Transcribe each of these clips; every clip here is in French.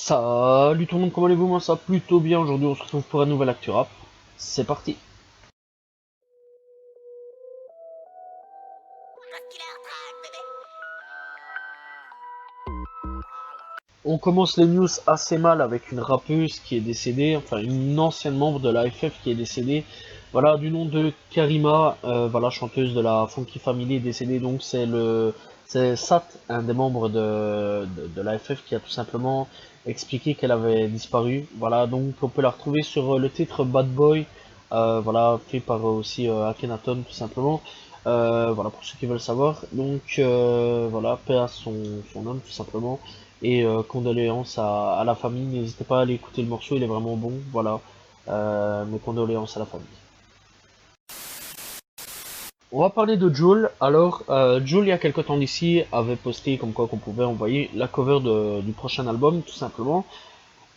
Salut tout le monde, comment allez-vous? Moi ça va plutôt bien. Aujourd'hui on se retrouve pour un nouvel Actu Rap. C'est parti. On commence les news assez mal avec une rappeuse qui est décédée, enfin une ancienne membre de la FF qui est décédée. Voilà, du nom de Karima, voilà, chanteuse de la Funky Family est décédée. Donc c'est Sat, un des membres de la FF, qui a tout simplement expliqué qu'elle avait disparu. Voilà, donc on peut la retrouver sur le titre Bad Boy, voilà, fait par aussi Akhenaton tout simplement. Voilà, pour ceux qui veulent savoir. Donc voilà, paix à son âme tout simplement. Et condoléances à la famille. N'hésitez pas à aller écouter le morceau, il est vraiment bon. Voilà. Mes condoléances à la famille. On va parler de Jul. Alors, Jul, il y a quelque temps d'ici, avait posté comme quoi qu'on pouvait envoyer la cover du prochain album, tout simplement.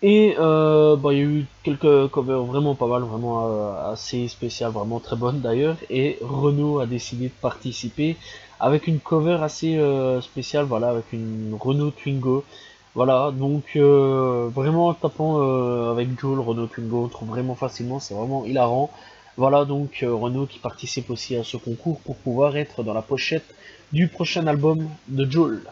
Et bah, il y a eu quelques covers vraiment pas mal, vraiment assez spéciales, vraiment très bonnes d'ailleurs. Et Renaud a décidé de participer avec une cover assez spéciale, voilà, avec une Renault Twingo. Voilà, donc vraiment en tapant avec Joel, Renault Twingo, on trouve vraiment facilement, c'est vraiment hilarant. Voilà donc Renault qui participe aussi à ce concours pour pouvoir être dans la pochette du prochain album de Joel.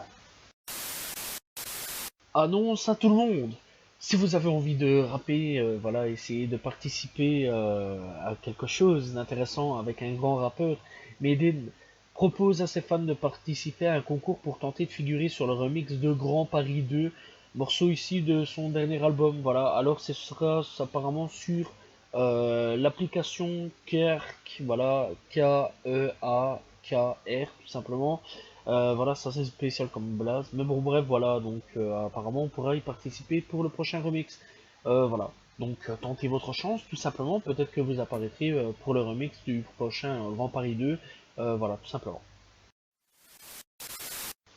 Annonce à tout le monde. Si vous avez envie de rapper, voilà, essayer de participer à quelque chose d'intéressant avec un grand rappeur, Medin propose à ses fans de participer à un concours pour tenter de figurer sur le remix de Grand Paris 2, morceau issu de son dernier album. Voilà, alors ce sera apparemment sur l'application Kerk, voilà, Keakr tout simplement. Voilà, c'est assez spécial comme blase. Mais bon, bref, voilà, donc apparemment on pourra y participer pour le prochain remix. Voilà, donc tentez votre chance, tout simplement. Peut-être que vous apparaîtrez pour le remix du prochain Grand Paris 2. Voilà, tout simplement.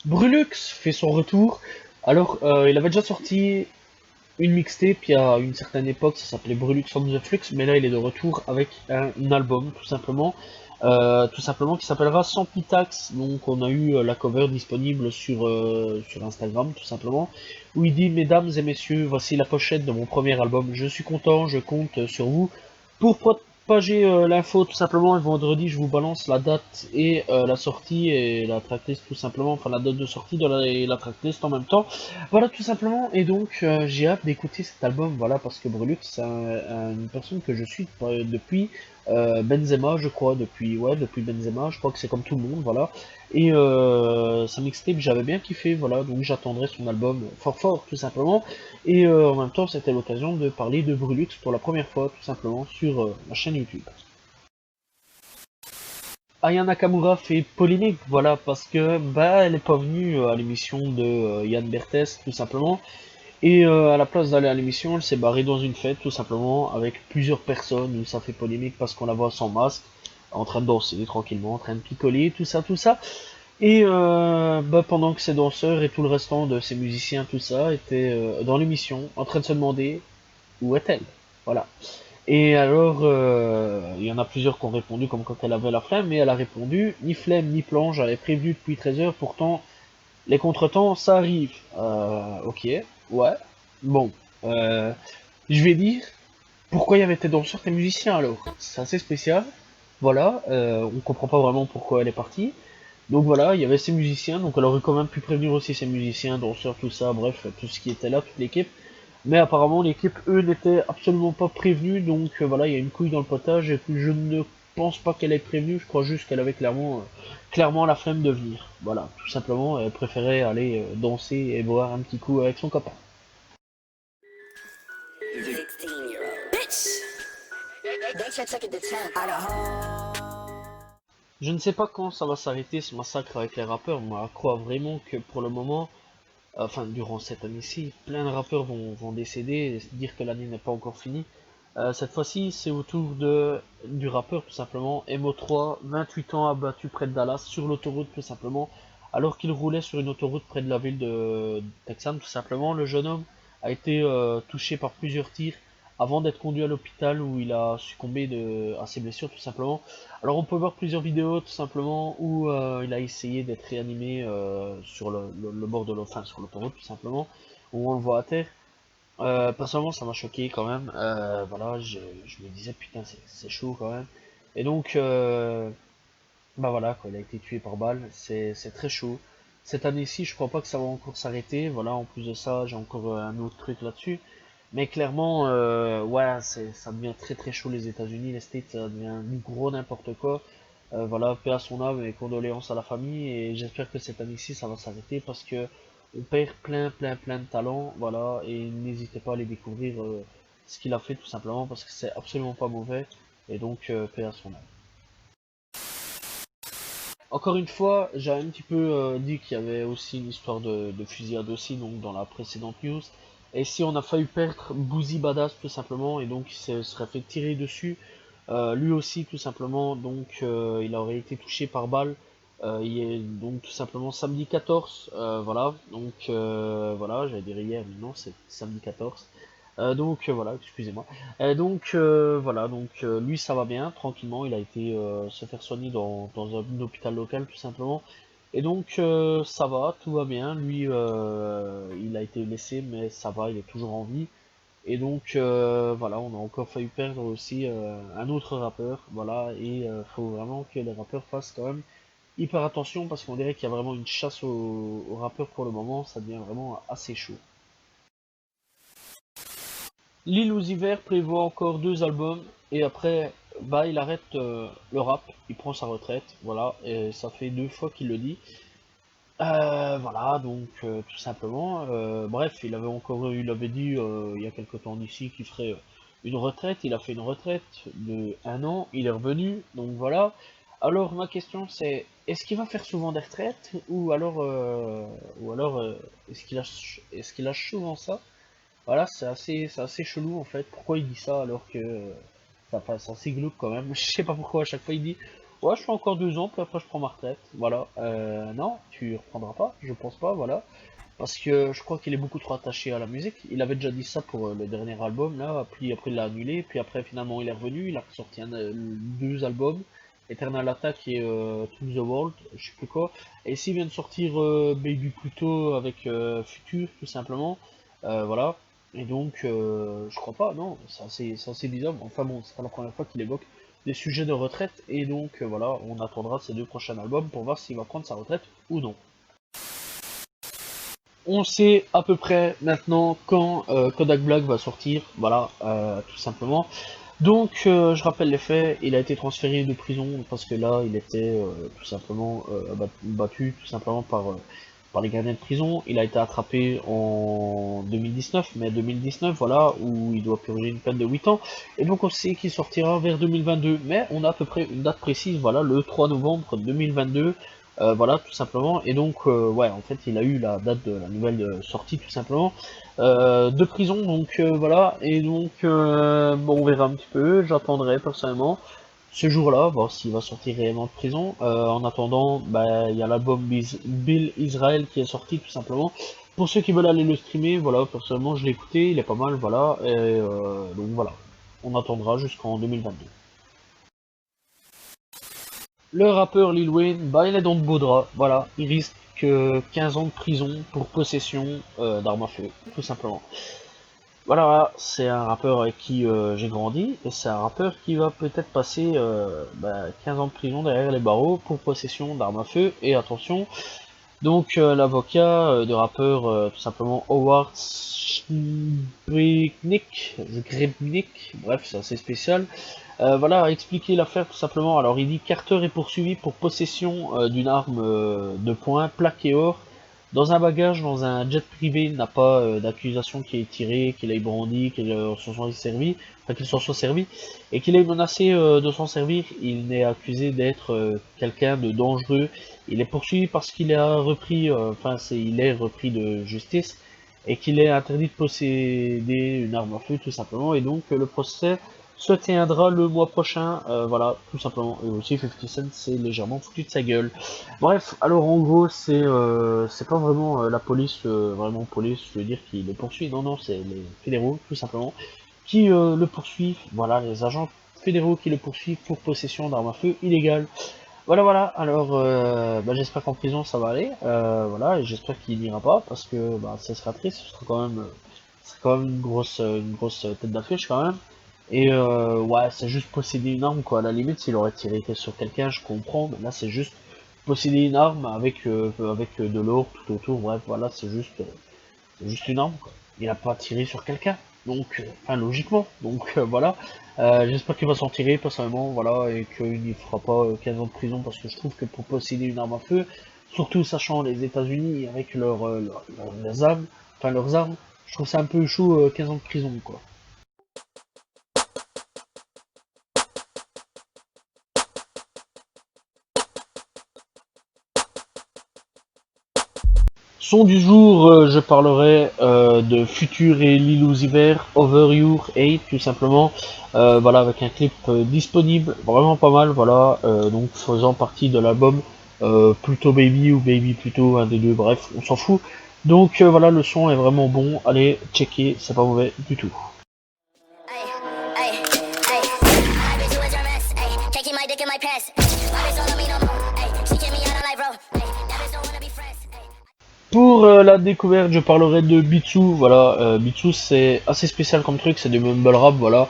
Brulux fait son retour. Alors, il avait déjà sorti une mixtape il y a une certaine époque, ça s'appelait Brulux on the Flux, mais là il est de retour avec un album tout simplement qui s'appellera Sans Pitax. Donc on a eu la cover disponible sur Instagram tout simplement, où il dit: Mesdames et messieurs, voici la pochette de mon premier album, je suis content, je compte sur vous pour propager l'info tout simplement, et vendredi je vous balance la date et la sortie et la tracklist tout simplement, enfin la date de sortie et la tracklist en même temps. Voilà tout simplement, et donc j'ai hâte d'écouter cet album, voilà, parce que Brulux c'est une personne que je suis depuis Benzema, je crois, depuis Benzema, je crois que c'est comme tout le monde, voilà. Et sa mixtape j'avais bien kiffé, voilà, donc j'attendrai son album fort fort tout simplement. Et en même temps c'était l'occasion de parler de Brulux pour la première fois tout simplement sur ma chaîne YouTube. Aya Nakamura fait polémique, voilà, parce que bah elle est pas venue à l'émission de Yann Berthès tout simplement. Et à la place d'aller à l'émission, elle s'est barrée dans une fête, tout simplement, avec plusieurs personnes, où ça fait polémique parce qu'on la voit sans masque, en train de danser tranquillement, en train de picoler, tout ça, tout ça. Et bah, pendant que ces danseurs et tout le restant de ces musiciens, tout ça, étaient dans l'émission, en train de se demander où est-elle. Voilà. Et alors, il y en a plusieurs qui ont répondu comme quand elle avait la flemme, mais elle a répondu: ni flemme, ni plan, j'avais prévenu depuis 13 heures, pourtant les contretemps, ça arrive. Ok, ouais. Bon, euh, je vais dire pourquoi il y avait tes danseurs, tes musiciens alors. C'est assez spécial. Voilà, on comprend pas vraiment pourquoi elle est partie. Donc voilà, il y avait ces musiciens, donc elle aurait quand même pu prévenir aussi ses musiciens, danseurs, tout ça, bref, tout ce qui était là, toute l'équipe. Mais apparemment, l'équipe, eux, n'était absolument pas prévenus, donc voilà, il y a une couille dans le potage, et puis je ne pense pas qu'elle ait prévenu, je crois juste qu'elle avait clairement la flemme de venir. Voilà, tout simplement, elle préférait aller danser et boire un petit coup avec son copain. Je ne sais pas quand ça va s'arrêter ce massacre avec les rappeurs, moi je crois vraiment que pour le moment, enfin durant cette année-ci, plein de rappeurs vont décéder, et se dire que l'année n'est pas encore finie. Cette fois-ci, c'est au tour du rappeur tout simplement. MO3, 28 ans, abattu près de Dallas, sur l'autoroute tout simplement, alors qu'il roulait sur une autoroute près de la ville de Texas tout simplement. Le jeune homme a été touché par plusieurs tirs avant d'être conduit à l'hôpital où il a succombé à ses blessures tout simplement. Alors on peut voir plusieurs vidéos tout simplement où il a essayé d'être réanimé sur le bord de enfin, sur l'autoroute tout simplement, où on le voit à terre. Personnellement, ça m'a choqué quand même. Voilà, je me disais, putain, c'est chaud quand même. Et donc, bah voilà, quoi, il a été tué par balle. C'est très chaud. Cette année-ci, je crois pas que ça va encore s'arrêter. Voilà, en plus de ça, j'ai encore un autre truc là-dessus. Mais clairement, ouais, ça devient très très chaud les États-Unis, les States, ça devient du gros n'importe quoi. Voilà, paix à son âme et condoléances à la famille. Et j'espère que cette année-ci, ça va s'arrêter parce que on perd plein de talents. Voilà, et n'hésitez pas à aller découvrir ce qu'il a fait tout simplement parce que c'est absolument pas mauvais. Et donc, paix à son âme. Encore une fois, j'ai un petit peu dit qu'il y avait aussi une histoire de fusillade aussi, donc dans la précédente news. Et ici, on a failli perdre Boozy Badass tout simplement, et donc il se serait fait tirer dessus. Lui aussi tout simplement, donc il aurait été touché par balle. Il est donc tout simplement samedi 14, voilà. Donc voilà, j'allais dire hier, mais non, c'est samedi 14. Donc voilà, excusez-moi. Voilà, donc lui ça va bien, tranquillement, il a été se faire soigner dans un hôpital local tout simplement. Et donc ça va, tout va bien. Lui il a été blessé mais ça va, il est toujours en vie. Et donc voilà, on a encore failli perdre aussi un autre rappeur, voilà, et faut vraiment que les rappeurs fassent quand même hyper attention parce qu'on dirait qu'il y a vraiment une chasse aux rappeurs pour le moment, ça devient vraiment assez chaud. Lil Uzi Vert prévoit encore 2 albums et après, bah, il arrête le rap, il prend sa retraite, voilà, et ça fait 2 fois qu'il le dit. Voilà, donc tout simplement. Bref, il avait dit il y a quelque temps d'ici qu'il ferait une retraite. Il a fait une retraite de 1 an, il est revenu, donc voilà. Alors ma question c'est, est-ce qu'il va faire souvent des retraites ou alors est-ce qu'il lâche souvent ça? Voilà, c'est assez chelou en fait. Pourquoi il dit ça alors que ça passe assez glauque quand même. Je sais pas pourquoi à chaque fois il dit ouais, je fais encore 2 ans, puis après je prends ma retraite. Voilà. Non, tu reprendras pas, je pense pas, voilà. Parce que je crois qu'il est beaucoup trop attaché à la musique. Il avait déjà dit ça pour le dernier album là, puis après il l'a annulé, puis après finalement il est revenu, il a sorti 2 albums. Eternal Attack et To the World, je sais plus quoi. Et ici il vient de sortir Baby Pluto avec Future, tout simplement. Voilà. Et donc, je crois pas, non, c'est assez bizarre. Enfin bon, c'est pas la première fois qu'il évoque des sujets de retraite. Et donc, voilà, on attendra ces 2 prochains albums pour voir s'il va prendre sa retraite ou non. On sait à peu près maintenant quand Kodak Black va sortir, voilà, tout simplement. Donc, je rappelle les faits, il a été transféré de prison parce que là, il était tout simplement battu tout simplement par les gardiens de prison. Il a été attrapé en 2019, mais 2019, voilà, où il doit purger une peine de 8 ans. Et donc, on sait qu'il sortira vers 2022, mais on a à peu près une date précise, voilà, le 3 novembre 2022. Voilà, tout simplement. Et donc, ouais, en fait, il a eu la date de la nouvelle sortie, tout simplement de prison, donc voilà, et donc bon, on verra un petit peu, j'attendrai personnellement ce jour-là, voir s'il va sortir réellement de prison. En attendant, bah, il y a l'album Bill Israel qui est sorti tout simplement. Pour ceux qui veulent aller le streamer, voilà, personnellement je l'ai écouté, il est pas mal, voilà, et donc voilà, on attendra jusqu'en 2022. Le rappeur Lil Wayne, bah il est dans de beaux draps, voilà, il risque 15 ans de prison pour possession d'armes à feu, tout simplement. Voilà, c'est un rappeur avec qui j'ai grandi, et c'est un rappeur qui va peut-être passer 15 ans de prison derrière les barreaux pour possession d'armes à feu, et attention, donc l'avocat de rappeur tout simplement Howard Zgrebnik, bref c'est assez spécial, voilà, a expliqué l'affaire tout simplement. Alors il dit Carter est poursuivi pour possession d'une arme de poing plaquée or dans un bagage, dans un jet privé. Il n'a pas d'accusation qui est tirée, qu'il ait brandi, qu'il s'en soit servi, enfin qu'il s'en soit servi, et qu'il ait menacé de s'en servir. Il n'est accusé d'être quelqu'un de dangereux. Il est poursuivi parce qu'il a repris, il est repris de justice et qu'il est interdit de posséder une arme à feu tout simplement. Et donc le procès se tiendra le mois prochain, voilà, tout simplement. Et aussi 50 Cent s'est légèrement foutu de sa gueule. Bref, alors en gros, c'est pas vraiment la police, vraiment police, je veux dire, qui le poursuit, non, non, c'est les fédéraux, tout simplement, qui le poursuivent, voilà, les agents fédéraux qui le poursuivent pour possession d'armes à feu illégales. Voilà, voilà, alors j'espère qu'en prison ça va aller, voilà, et j'espère qu'il n'ira pas, parce que bah, ça sera triste, ce sera quand même c'est quand même une grosse tête d'affiche quand même. Et ouais, c'est juste posséder une arme quoi. À la limite, s'il aurait tiré sur quelqu'un, je comprends, mais là c'est juste posséder une arme avec de l'or tout autour. Bref, voilà, c'est juste une arme quoi. Il a pas tiré sur quelqu'un, donc enfin logiquement. Donc voilà. J'espère qu'il va s'en tirer personnellement, voilà, et qu'il n'y fera pas 15 ans de prison parce que je trouve que pour posséder une arme à feu, surtout sachant les États-Unis avec leurs armes, enfin leurs armes, je trouve ça un peu chaud 15 ans de prison quoi. Son du jour, je parlerai de Future et Lil Over Your Hate, tout simplement. Voilà, avec un clip disponible, vraiment pas mal, voilà, donc faisant partie de l'album Plutôt Baby ou Baby Plutôt, un des deux, bref, on s'en fout. Donc voilà, le son est vraiment bon, allez, checker, c'est pas mauvais du tout. Pour la découverte, je parlerai de Bitsu. Voilà, Bitsu c'est assez spécial comme truc, c'est du mumble rap, voilà,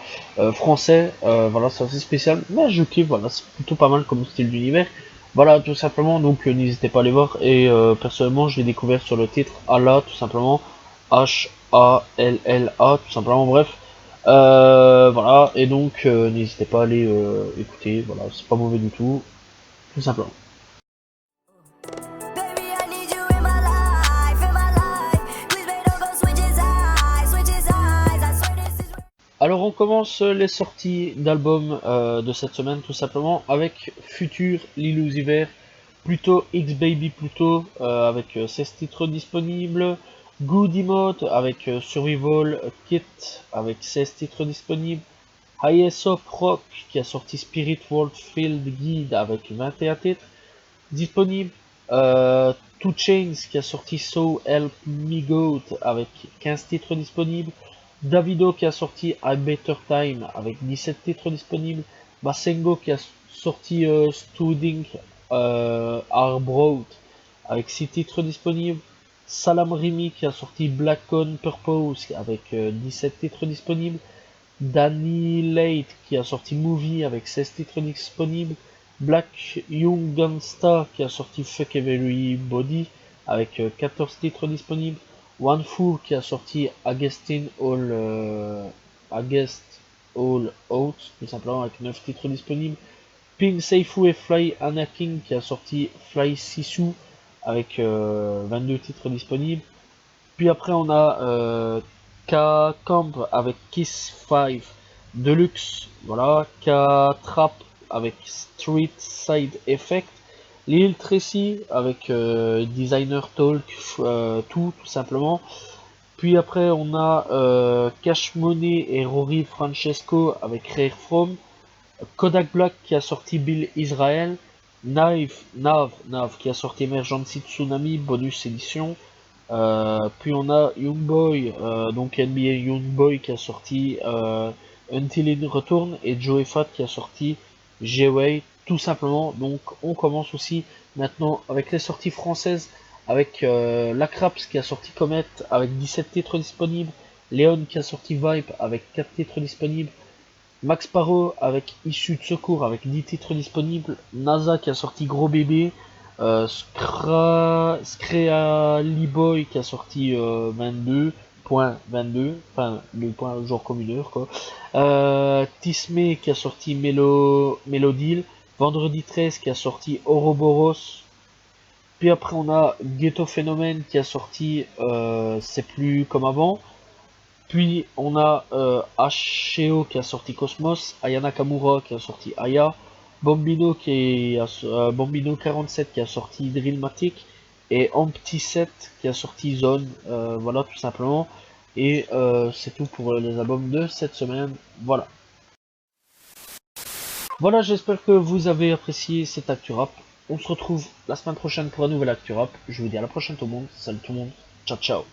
français, voilà, c'est assez spécial, mais je kiffe, voilà, c'est plutôt pas mal comme style d'univers. Voilà, tout simplement, donc n'hésitez pas à aller voir. Et personnellement, je l'ai découvert sur le titre Allah, tout simplement, Halla, tout simplement, bref. Voilà, et donc n'hésitez pas à aller écouter, voilà, c'est pas mauvais du tout simplement. Alors on commence les sorties d'albums de cette semaine tout simplement avec Future, Lil Uzi Vert, plutôt X-Baby plutôt avec 16 titres disponibles, Good Emote avec Survival Kit avec 16 titres disponibles, ISO Rock qui a sorti Spirit World Field Guide avec 21 titres disponibles, 2 Chainz qui a sorti So Help Me Goat avec 15 titres disponibles, Davido qui a sorti I Better Time avec 17 titres disponibles, Basengo qui a sorti Studing Arbroad avec 6 titres disponibles, Salam Rimi qui a sorti Black on Purpose avec 17 titres disponibles, Danny Late qui a sorti Movie avec 16 titres disponibles, Black Young Gangsta qui a sorti Fuck Everybody avec 14 titres disponibles, One Fool qui a sorti Against All Out tout simplement avec 9 titres disponibles, Pink Seifu et Fly Anakin qui a sorti Fly Sisu avec 22 titres disponibles. Puis après on a K-Camp avec Kiss 5 Deluxe, voilà, K-Trap avec Street Side Effect, Lil Tracy avec Designer Talk, tout simplement. Puis après on a Cash Money et Rory Francesco avec Rare From, Kodak Black qui a sorti Bill Israel, Nav qui a sorti Emergency Tsunami Bonus Edition, puis on a Youngboy, donc NBA Youngboy qui a sorti Until It Return et Joey Fat qui a sorti G-Way, tout simplement. Donc on commence aussi maintenant avec les sorties françaises, avec Lacraps qui a sorti Comet avec 17 titres disponibles, Léon qui a sorti Vibe avec 4 titres disponibles, Max Parro avec Issue de secours avec 10 titres disponibles, NASA qui a sorti Gros Bébé, Screali Boy qui a sorti 22.22, enfin le point genre comme une heure quoi. Tismé qui a sorti Melodil, Vendredi 13 qui a sorti Ouroboros, puis après on a Ghetto Phénomène qui a sorti C'est plus comme avant. Puis on a Heo qui a sorti Cosmos, Aya Nakamura qui a sorti Aya, Bombino 47 qui a sorti Drillmatic et Empty 7 qui a sorti Zone, voilà tout simplement. Et c'est tout pour les albums de cette semaine, voilà. Voilà, j'espère que vous avez apprécié cet Actu Rap. On se retrouve la semaine prochaine pour un nouvel Actu Rap. Je vous dis à la prochaine tout le monde, salut tout le monde, ciao ciao.